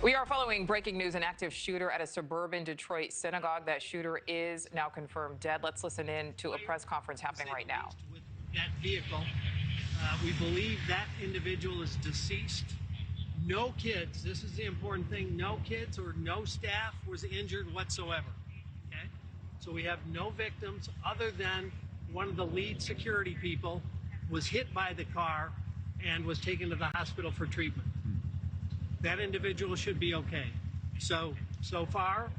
We are following breaking news. An active shooter at a suburban Detroit synagogue. That shooter is now confirmed dead. Let's listen in to a press conference happening right now. With that vehicle, we believe that individual is deceased. No kids. This is the important thing. No kids or no staff was injured whatsoever. Okay, so we have no victims other than one of the lead security people was hit by the car and was taken to the hospital for treatment. That individual should be okay. So far,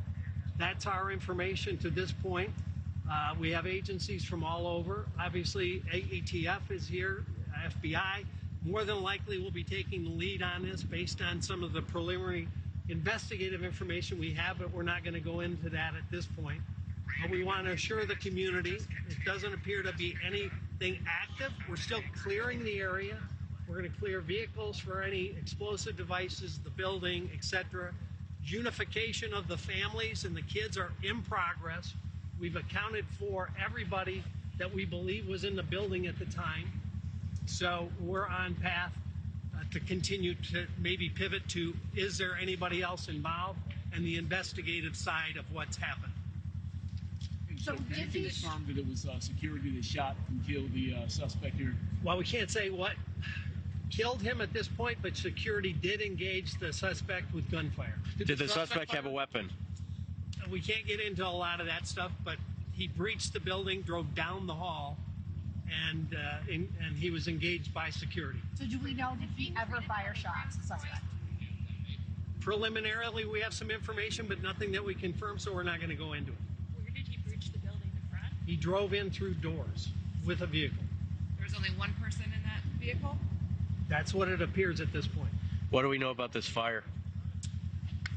that's our information to this point. We have agencies from all over. Obviously, ATF is here, FBI. More than likely, we'll be taking the lead on this based on some of the preliminary investigative information we have, but we're not going to go into that at this point. But we want to assure the community it doesn't appear to be anything active. We're still clearing the area. We're going to clear vehicles for any explosive devices, the building, etc. Unification of the families and the kids are in progress. We've accounted for everybody that we believe was in the building at the time. So we're on path to continue to maybe pivot to, is there anybody else involved, and the investigative side of what's happened. So did you confirm that it was security that shot and killed the suspect here? Well, we can't say what killed him at this point, but security did engage the suspect with gunfire. Did the suspect have a weapon? We can't get into a lot of that stuff, but he breached the building, drove down the hall, and he was engaged by security. So do we know, did he ever fire shots, the suspect? Preliminarily, we have some information, but nothing that we confirm, so we're not going to go into it. Where did he breach the building, the front? He drove in through doors with a vehicle. There was only one person in that vehicle? That's what it appears at this point. What do we know about this fire?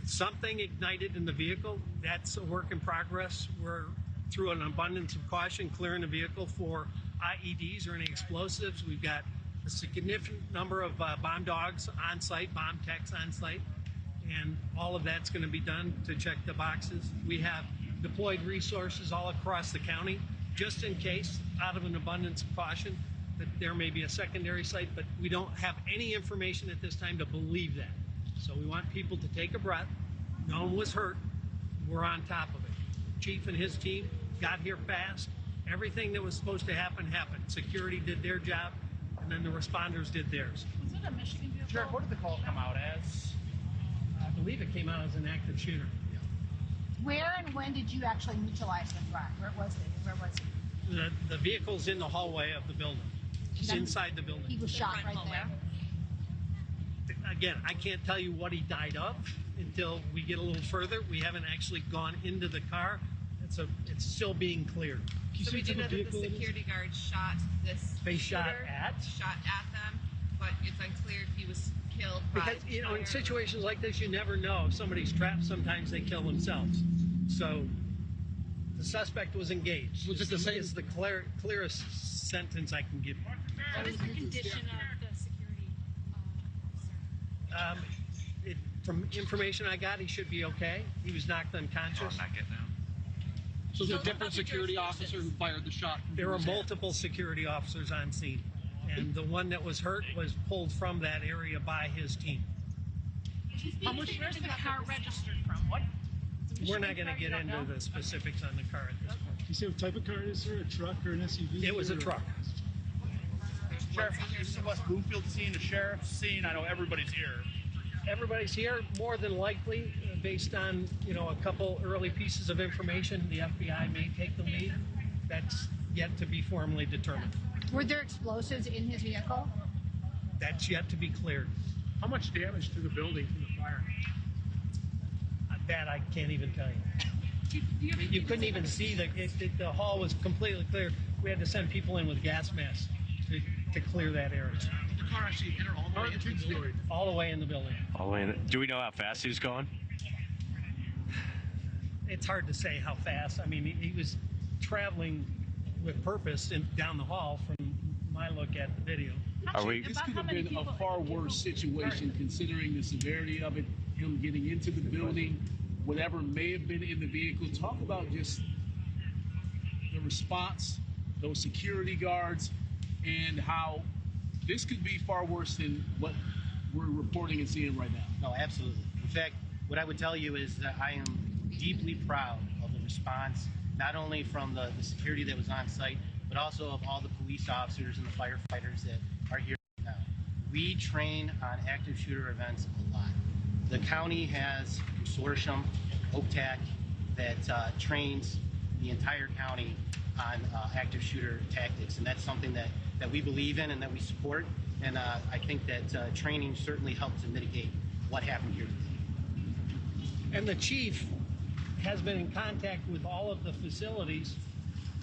Something ignited in the vehicle. That's a work in progress. We're, through an abundance of caution, clearing the vehicle for IEDs or any explosives. We've got a significant number of bomb dogs on site, bomb techs on site, and all of that's going to be done to check the boxes. We have deployed resources all across the county, just in case, out of an abundance of caution, that there may be a secondary site, but we don't have any information at this time to believe that. So we want people to take a breath. No one was hurt. We're on top of it. Chief and his team got here fast. Everything that was supposed to happen happened. Security did their job, and then the responders did theirs. Was it a Michigan vehicle? Sheriff, what did the call come out as? I believe it came out as an active shooter. Where and when did you actually neutralize the threat? Where was it? The vehicle's in the hallway of the building. He's inside the building. He was shot right there. Again, I can't tell you what he died of until we get a little further. We haven't actually gone into the car. It's still being cleared. So we do know that the security guard shot this shot at them, but it's unclear if he was killed because, by in situations like this, you never know. If somebody's trapped, sometimes they kill themselves. So the suspect was engaged. Was it the same? Is the clearest sentence I can give you. What is the condition of the security officer? From information I got, he should be okay. He was knocked unconscious. So there's a different security officer who fired the shot. There were multiple security officers on scene, and the one that was hurt was pulled from that area by his team. How much? Where's the car registered from? What? We're not going to get into the specifics on the car at this point. You say what type of car is there? A truck or an SUV? It was a truck. Sheriff, this is West Bloomfield scene, the sheriff's scene. I know everybody's here. Everybody's here, more than likely, based on a couple early pieces of information. The FBI may take the lead. That's yet to be formally determined. Were there explosives in his vehicle? That's yet to be cleared. How much damage to the building from the fire? That I can't even tell you. You couldn't even see the hall was completely clear. We had to send people in with gas masks to clear that area. The car actually entered all the way into the building. All the way in the building. All the way in. Do we know how fast he was going? It's hard to say how fast. I mean, he was traveling with purpose down the hall from my look at the video. This could have been a far worse situation considering the severity of it, him getting into the building, whatever may have been in the vehicle. Talk about just the response, those security guards, and how this could be far worse than what we're reporting and seeing right now. No, absolutely. fact, what I would tell you is that I am deeply proud of the response, not only from the security that was on site, but also of all the police officers and the firefighters that are here now. We train on active shooter events a lot. The county has a consortium, OPTAC, that trains the entire county on active shooter tactics, and that's something that we believe in and that we support. And I think that training certainly helped to mitigate what happened here today. And the chief has been in contact with all of the facilities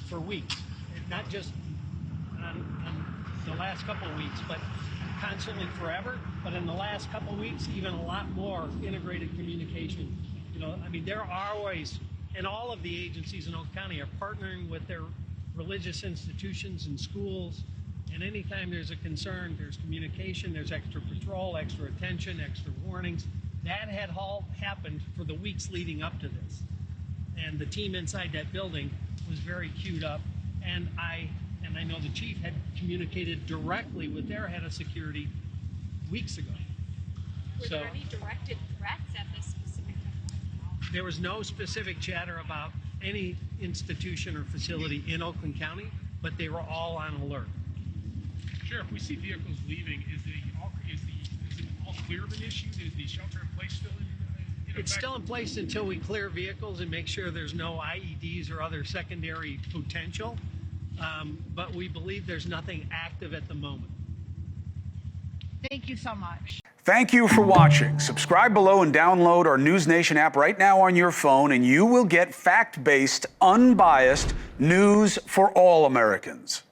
for weeks, not just on the last couple of weeks, but constantly forever. But in the last couple of weeks, even a lot more integrated communication. You know, I mean, there are always, and all of the agencies in Oakland County are partnering with their religious institutions and schools. And anytime there's a concern, there's communication, there's extra patrol, extra attention, extra warnings. That had all happened for the weeks leading up to this. And the team inside that building was very queued up. And I know the chief had communicated directly with their head of security weeks ago. Were there any directed threats at this specific time? There was no specific chatter about any institution or facility in Oakland County, but they were all on alert. Sheriff, we see vehicles leaving. Is it all clear of an issue? Is the shelter in place still in It's effect? still in place until we clear vehicles and make sure there's no IEDs or other secondary potential. But we believe there's nothing active at the moment. Thank you so much. Thank you for watching. Subscribe below and download our NewsNation app right now on your phone, and you will get fact-based, unbiased news for all Americans.